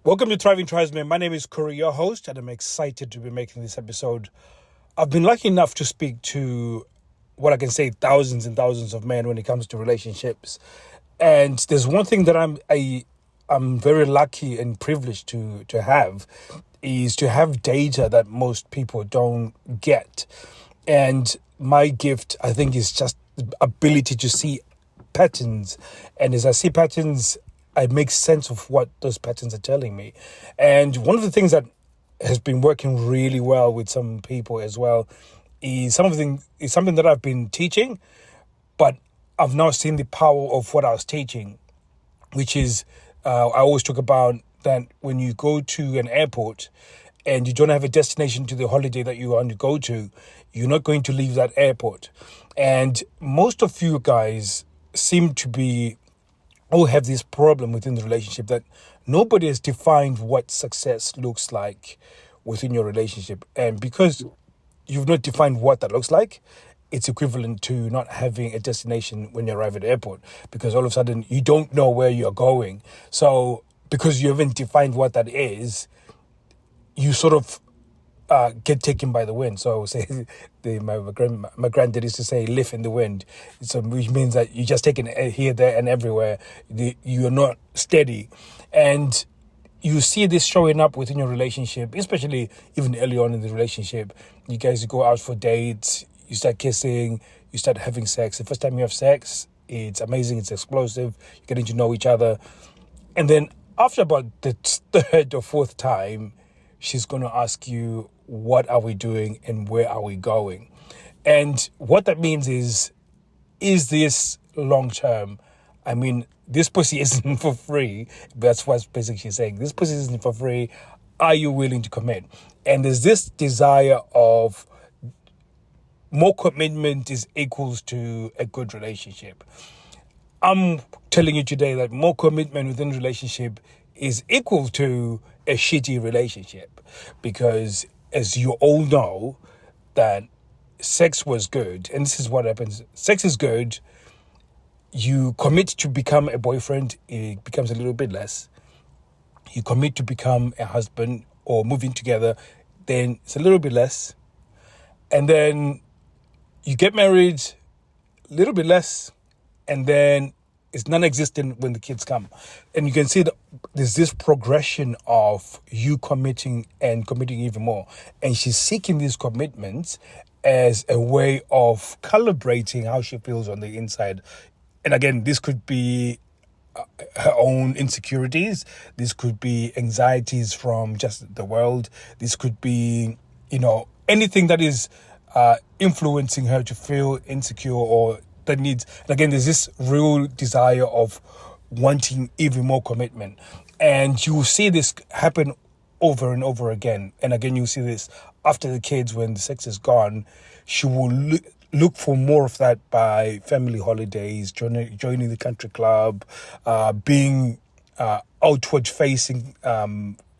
Welcome to Thriving Tribesmen. My name is Kuri, your host, and I'm excited to be making this episode. I've been lucky enough to speak to what I can say thousands and thousands of men when it comes to relationships. And there's one thing that I'm very lucky and privileged to have is to have data that most people don't get. And my gift, I think, is just the ability to see patterns. And as I see patterns, I make sense of what those patterns are telling me. And one of the things that has been working really well with some people as well is something that I've been teaching, but I've now seen the power of what I was teaching, which is I always talk about that when you go to an airport and you don't have a destination to the holiday that you want to go to, you're not going to leave that airport. And most of you guys seem to be all have this problem within the relationship that nobody has defined what success looks like within your relationship. And because you've not defined what that looks like, it's equivalent to not having a destination when you arrive at the airport, because all of a sudden you don't know where you're going. So because you haven't defined what that is, you sort of get taken by the wind. So I would say my granddad used to say live in the wind, so which means that you're just taking it here, there and everywhere. You're not steady. And you see this showing up within your relationship, especially even early on in the relationship. You guys go out for dates, you start kissing, you start having sex. The first time you have sex, it's amazing, it's explosive, you're getting to know each other. And then after about the third or fourth time, she's going to ask you, what are we doing and where are we going? And what that means is this long term? I mean, this pussy isn't for free. That's what basically she's saying. This pussy isn't for free. Are you willing to commit? And there's this desire of more commitment is equals to a good relationship. I'm telling you today that more commitment within a relationship is equal to a shitty relationship, because as you all know that sex was good, and this is what happens. Sex is good. You commit to become a boyfriend, it becomes a little bit less. You commit to become a husband or moving together, then it's a little bit less. And then you get married, a little bit less, and then it's non-existent when the kids come. And you can see that there's this progression of you committing and committing even more. And she's seeking these commitments as a way of calibrating how she feels on the inside. And again, this could be her own insecurities. This could be anxieties from just the world. This could be, anything that is influencing her to feel insecure or that needs. And again, there's this real desire of wanting even more commitment. And you will see this happen over and over again. And again, you see this after the kids, when the sex is gone. She will look for more of that by family holidays, joining the country club, being outward facing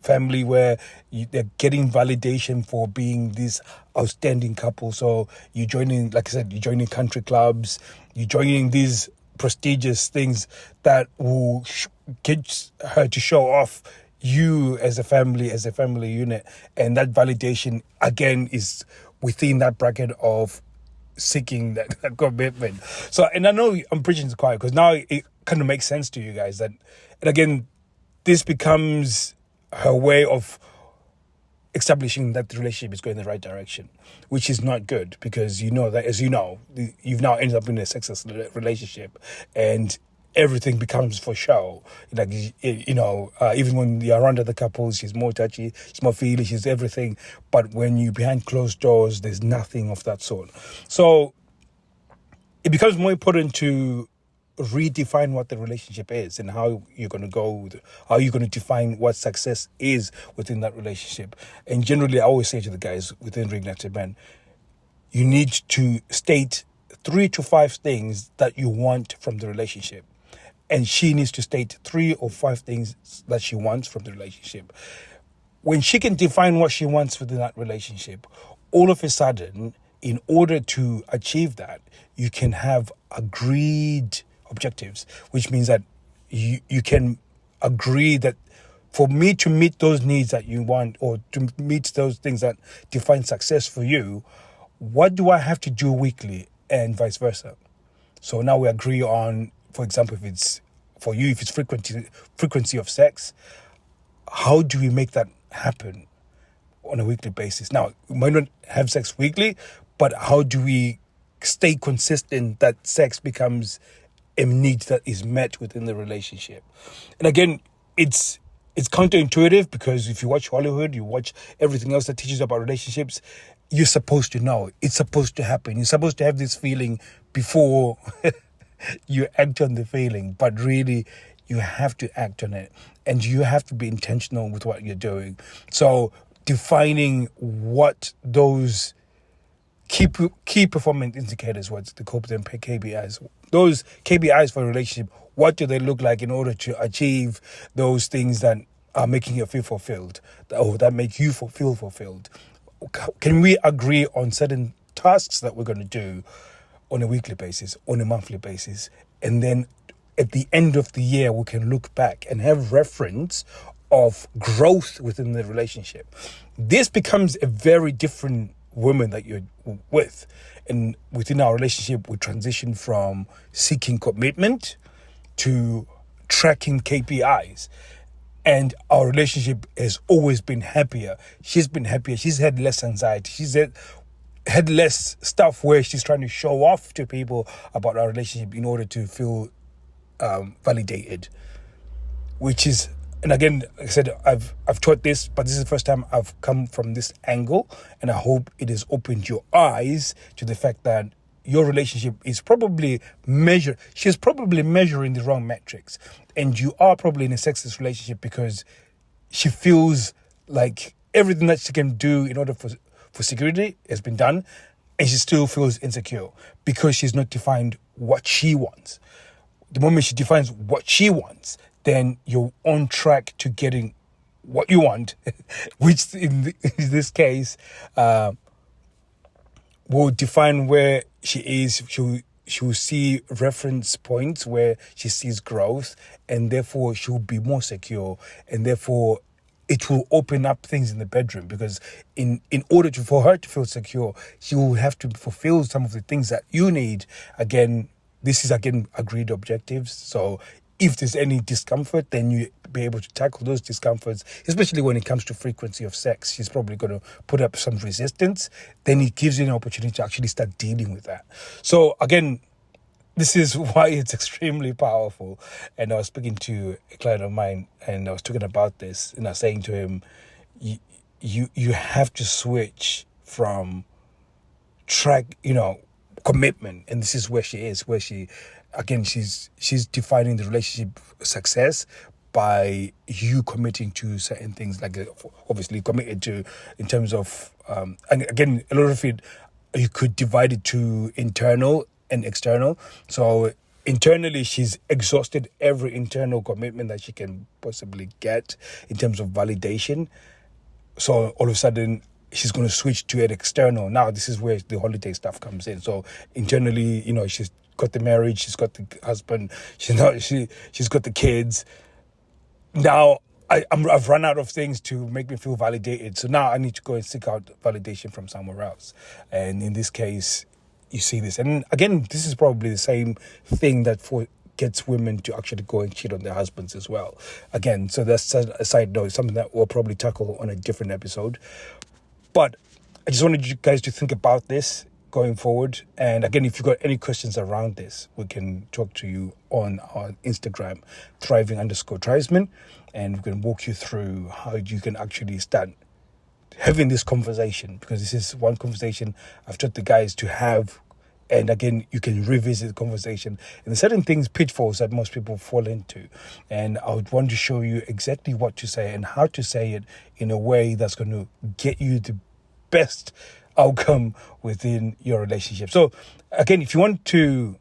family, where they're getting validation for being this outstanding couple. So you're joining, like I said, you're joining country clubs, you're joining these prestigious things that will get her to show off you as a family unit. And that validation, again, is within that bracket of seeking that commitment. So, and I know I'm preaching to the choir, because now it kind of makes sense to you guys that, and again, this becomes her way of establishing that the relationship is going in the right direction, which is not good, because you know that, as you know, you've now ended up in a sexless relationship and everything becomes for show. Like, even when you're around other couples, she's more touchy, she's more feely, she's everything. But when you're behind closed doors, there's nothing of that sort. So it becomes more important to redefine what the relationship is and how you're going to how you're going to define what success is within that relationship. And generally, I always say to the guys within Reignite Men, you need to state 3 to 5 things that you want from the relationship. And she needs to state 3 or 5 things that she wants from the relationship. When she can define what she wants within that relationship, all of a sudden, in order to achieve that, you can have agreed objectives, which means that you can agree that for me to meet those needs that you want, or to meet those things that define success for you, what do I have to do weekly, and vice versa? So now we agree on, for example, if it's for you, if it's frequency of sex, how do we make that happen on a weekly basis? Now, we might not have sex weekly, but how do we stay consistent that sex becomes a need that is met within the relationship? And again, it's counterintuitive, because if you watch Hollywood, you watch everything else that teaches about relationships, you're supposed to know. It's supposed to happen. You're supposed to have this feeling before you act on the feeling. But really, you have to act on it. And you have to be intentional with what you're doing. So defining what those key performance indicators, what they call them, KPIs. Those KPIs for a relationship, what do they look like in order to achieve those things that are making you feel fulfilled, or that make you feel fulfilled? Can we agree on certain tasks that we're going to do on a weekly basis, on a monthly basis? And then at the end of the year, we can look back and have reference of growth within the relationship. This becomes a very different woman that you're with. And within our relationship, we transition from seeking commitment to tracking KPIs. And our relationship has always been happier. She's been happier. She's had less anxiety. She's had less stuff where she's trying to show off to people about our relationship in order to feel validated. Which is, and again, like I said, I've taught this, but this is the first time I've come from this angle, and I hope it has opened your eyes to the fact that your relationship is probably she's probably measuring the wrong metrics, and you are probably in a sexless relationship because she feels like everything that she can do in order for security has been done, and she still feels insecure because she's not defined what she wants. The moment she defines what she wants, then you're on track to getting what you want, which in this case will define where she is. She'll see reference points where she sees growth, and therefore she'll be more secure, and therefore it will open up things in the bedroom, because in order for her to feel secure, she will have to fulfill some of the things that you need. Again, this is agreed objectives. So if there's any discomfort, then you be able to tackle those discomforts, especially when it comes to frequency of sex. She's probably going to put up some resistance. Then it gives you an opportunity to actually start dealing with that. So again, this is why it's extremely powerful. And I was speaking to a client of mine, and I was talking about this, and I was saying to him, you have to switch from commitment. And this is where she is, where she's defining the relationship success by you committing to certain things, like obviously committed to in terms of and again, a lot of it you could divide it to internal and external. So internally, she's exhausted every internal commitment that she can possibly get in terms of validation. So all of a sudden, she's going to switch to an external. Now, this is where the holiday stuff comes in. So internally, she's got the marriage, she's got the husband, she's got the kids. Now, I've run out of things to make me feel validated. So now I need to go and seek out validation from somewhere else. And in this case, you see this. And again, this is probably the same thing that gets women to actually go and cheat on their husbands as well. Again, so that's a side note, something that we'll probably tackle on a different episode. But I just wanted you guys to think about this going forward. And again, if you've got any questions around this, we can talk to you on our Instagram, Thriving_Tribesmen, and we can walk you through how you can actually start having this conversation, because this is one conversation I've taught the guys to have. And again, you can revisit the conversation and certain things, pitfalls that most people fall into. And I would want to show you exactly what to say and how to say it in a way that's going to get you the best outcome within your relationship. So again, if you want to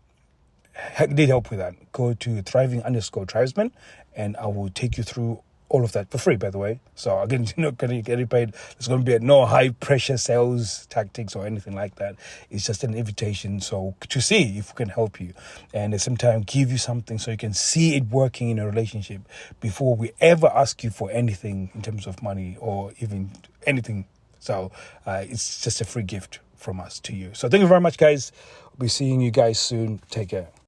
need help with that, go to Thriving_Tribesmen, and I will take you through all of that for free, by the way. So again, you're not going to get paid. There's going to be no high pressure sales tactics or anything like that. It's just an invitation so to see if we can help you, and at the same time give you something so you can see it working in a relationship before we ever ask you for anything in terms of money or even anything. So it's just a free gift from us to you. So thank you very much, guys. We'll be seeing you guys soon. Take care.